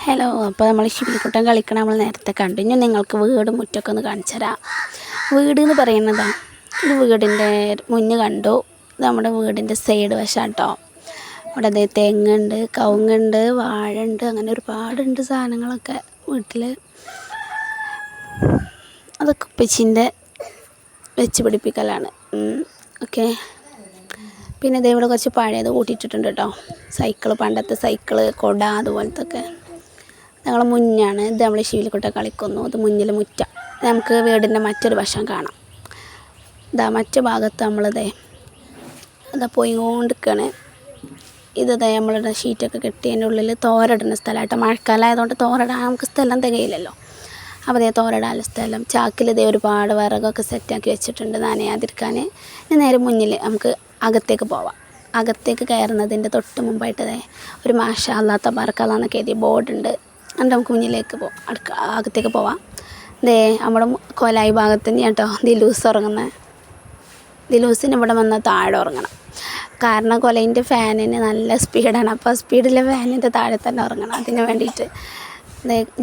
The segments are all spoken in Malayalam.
ഹലോ, അപ്പോൾ നമ്മൾ ശിവലിക്കുട്ടൻ കളിക്കണം നമ്മൾ നേരത്തെ കണ്ടു. ഇനി നിങ്ങൾക്ക് വീടും മുറ്റൊക്കെ ഒന്ന് കാണിച്ചു തരാം. വീട് എന്ന് പറയുന്നതാ, ഒരു വീടിൻ്റെ മുന്ന് കണ്ടു. ഇത് നമ്മുടെ വീടിൻ്റെ സൈഡ് വശാട്ടോ. ഇവിടെ അതേ തെങ്ങുണ്ട്, കവുങ്ങുണ്ട്, വാഴയുണ്ട്, അങ്ങനെ ഒരുപാടുണ്ട് സാധനങ്ങളൊക്കെ വീട്ടിൽ. അതൊക്കെ ഉപ്പച്ചിൻ്റെ വെച്ച് പിടിപ്പിക്കലാണ്. ഓക്കെ. പിന്നെ ഇതേ ഇവിടെ കുറച്ച് പഴയത് കൂട്ടിയിട്ടിട്ടുണ്ട് കേട്ടോ. സൈക്കിള്, പണ്ടത്തെ സൈക്കിള്, കൊട, അതുപോലത്തെ ഒക്കെ. ഞങ്ങൾ മുന്നാണ് ഇത്. നമ്മൾ ശിവലിക്കുട്ട കളിക്കുന്നു. ഇത് മുന്നിൽ മുറ്റം. നമുക്ക് വീടിൻ്റെ മറ്റൊരു വശം കാണാം. ഇതാ മറ്റു ഭാഗത്ത് നമ്മളിതേ അതാ പോയിക്കൊണ്ടിരിക്കുകയാണ്. ഇതേ നമ്മളുടെ ഷീറ്റൊക്കെ കെട്ടിയതിൻ്റെ ഉള്ളിൽ തോരടുന്ന സ്ഥലമായിട്ട്. മഴക്കാലം ആയതുകൊണ്ട് തോരടാൻ നമുക്ക് സ്ഥലം തികയില്ലല്ലോ. അപ്പോൾ അതേ തോരടാനുള്ള സ്ഥലം. ചാക്കിൽ ഇതേ ഒരുപാട് വിറകൊക്കെ സെറ്റാക്കി വെച്ചിട്ടുണ്ട് നനയാതിരിക്കാൻ. ഇനി നേരെ മുന്നിൽ നമുക്ക് അകത്തേക്ക് പോവാം. അകത്തേക്ക് കയറുന്നതിൻ്റെ തൊട്ട് മുമ്പായിട്ട് ഒരു മാഷാ അല്ലാ തബാറക് എന്നൊക്കെ എഴുതിയ ബോർഡുണ്ട്. എന്നിട്ട് നമുക്ക് മുന്നിലേക്ക് അകത്തേക്ക് പോവാം. നമ്മുടെ കൊലായി ഭാഗത്ത് തന്നെ കേട്ടോ ദിലൂസ് ഉറങ്ങുന്നത്. ദിലൂസിന് ഇവിടെ വന്നാൽ താഴെ ഉറങ്ങണം. കാരണം കൊലയിൻ്റെ ഫാനിന് നല്ല സ്പീഡാണ്. അപ്പോൾ സ്പീഡിലെ ഫാനിൻ്റെ താഴെ തന്നെ ഉറങ്ങണം. അതിന് വേണ്ടിയിട്ട്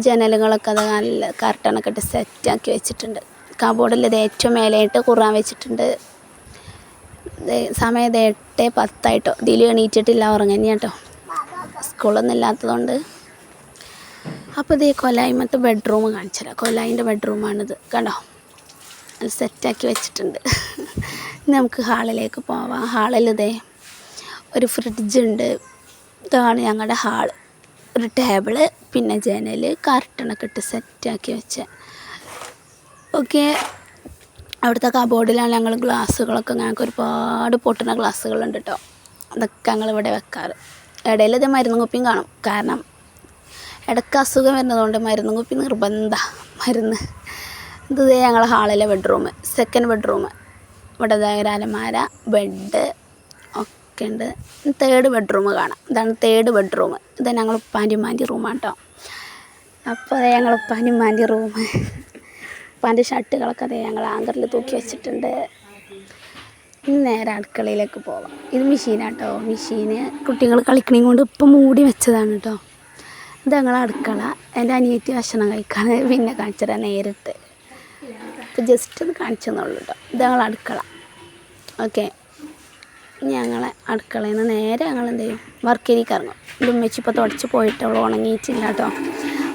ജനലുകളൊക്കെ അത് നല്ല കർട്ടനൊക്കെ ഇട്ട് സെറ്റാക്കി വെച്ചിട്ടുണ്ട്. കബോർഡിൽ ഇത് ഏറ്റവും മേലെയായിട്ട് ഖുർആൻ വെച്ചിട്ടുണ്ട്. സമയം 8:10 ഇതിൽ എണീറ്റിട്ടില്ല, ഉറങ്ങി കേട്ടോ. സ്കൂളൊന്നും ഇല്ലാത്തതുകൊണ്ട്. അപ്പോൾ ഇത് കൊലായ്മത്തെ ബെഡ്റൂം കാണിച്ചു തരാം. കൊലായിൻ്റെ ബെഡ്റൂമാണിത് കണ്ടോ. അത് സെറ്റാക്കി വെച്ചിട്ടുണ്ട്. നമുക്ക് ഹാളിലേക്ക് പോവാം. ഹാളിൽ ഒരു ഫ്രിഡ്ജുണ്ട്. ഇതാണ് ഞങ്ങളുടെ ഹാള്. ഒരു ടേബിള്, പിന്നെ ജനൽ, കർട്ടനൊക്കെ ഇട്ട് സെറ്റാക്കി വെച്ച. ഓക്കെ. അവിടുത്തെ കബോർഡിലാണ് ഞങ്ങൾ ഗ്ലാസ്സുകളൊക്കെ, ഞങ്ങൾക്ക് ഒരുപാട് പൊട്ടുന്ന ഗ്ലാസ്സുകളുണ്ട് കേട്ടോ. അതൊക്കെ ഞങ്ങളിവിടെ വെക്കാറ്. ഇടയിൽ മരുന്ന് കുപ്പിയും കാണും. കാരണം ഇടയ്ക്ക് അസുഖം വരുന്നതുകൊണ്ട് മരുന്ന് കുപ്പി നിർബന്ധമാണ്. മരുന്ന് ഇത് ഞങ്ങൾ ഹാളിലെ ബെഡ്റൂം, സെക്കൻഡ് ബെഡ്റൂം. ഇവിടെ ഒരു അലമാര, ബെഡ് ഒക്കെ ഉണ്ട്. തേർഡ് ബെഡ്റൂം കാണാം. ഇതാണ് തേർഡ് ബെഡ്റൂം. ഇത് ഞങ്ങൾ ഉപ്പാൻ്റെ ഉമ്മാൻ്റെ റൂമാണ് കേട്ടോ. അപ്പോൾ ഞങ്ങൾ ഉപ്പാൻ്റെ ഉമ്മാൻ്റെ റൂം. ഉപ്പാൻ്റെ ഷർട്ടുകളൊക്കെ ഞങ്ങൾ ആങ്കറിൽ തൂക്കി വെച്ചിട്ടുണ്ട്. ഇനി നേരെ അടുക്കളയിലേക്ക് പോവാം. ഇത് മെഷീനാട്ടോ. മെഷീന് കുട്ടികൾ കളിക്കണേം കൊണ്ട് ഇപ്പം മൂടി വെച്ചതാണ് കേട്ടോ. ഇത് ഞങ്ങൾ അടുക്കള. എൻ്റെ അനിയത്തി ഭക്ഷണം കഴിക്കാൻ പിന്നെ കാണിച്ചു തരാം നേരിട്ട്. ഇപ്പോൾ ജസ്റ്റ് ഒന്ന് കാണിച്ചെന്നുള്ളൂ കേട്ടോ. ഇത് ഞങ്ങൾ അടുക്കള. ഓക്കെ. ഞങ്ങളെ അടുക്കളയിൽ നിന്ന് നേരെ ഞങ്ങൾ എന്ത് ചെയ്യും, വർക്കേരിക്ക് ഇറങ്ങും. ഇത് ഉമ്മച്ചി ഇപ്പോൾ തുടച്ച് പോയിട്ട് അവൾ ഉണങ്ങിയിട്ടില്ല കേട്ടോ.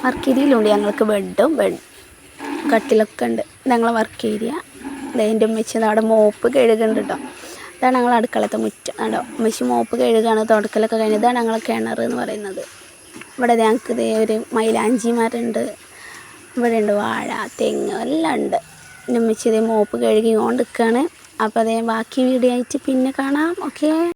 വർക്കേരിയിലുണ്ട് ഞങ്ങൾക്ക് ബെഡും കട്ടിലൊക്കെ ഉണ്ട്. ഞങ്ങളെ വർക്ക് ഏരിയ. എൻ്റെ ഉമ്മച്ചി അവിടെ മോപ്പ് കഴുകുന്നുണ്ട് കേട്ടോ. ഇതാണ് ഞങ്ങൾ അടുക്കളത്തെ മുറ്റം കേട്ടോ. ഉമ്മച്ചി മോപ്പ് കഴുകാണ്, തുടക്കലൊക്കെ കഴിഞ്ഞ്. ഇതാണ് ഞങ്ങളെ കിണർ എന്ന് പറയുന്നത്. ഇവിടെ ഞങ്ങൾക്ക് ഒരു മൈലാഞ്ചി മരമുണ്ട്. ഇവിടെ ഉണ്ട് വാഴ, തെങ്ങ് എല്ലാം ഉണ്ട്. എൻ്റെ ഉമ്മച്ചി മോപ്പ് കഴുകി കൊണ്ടിരിക്കുകയാണ്. അപ്പോൾ ബാക്കി വീഡിയോ ആയിട്ട് പിന്നെ കാണാം. ഓക്കെ.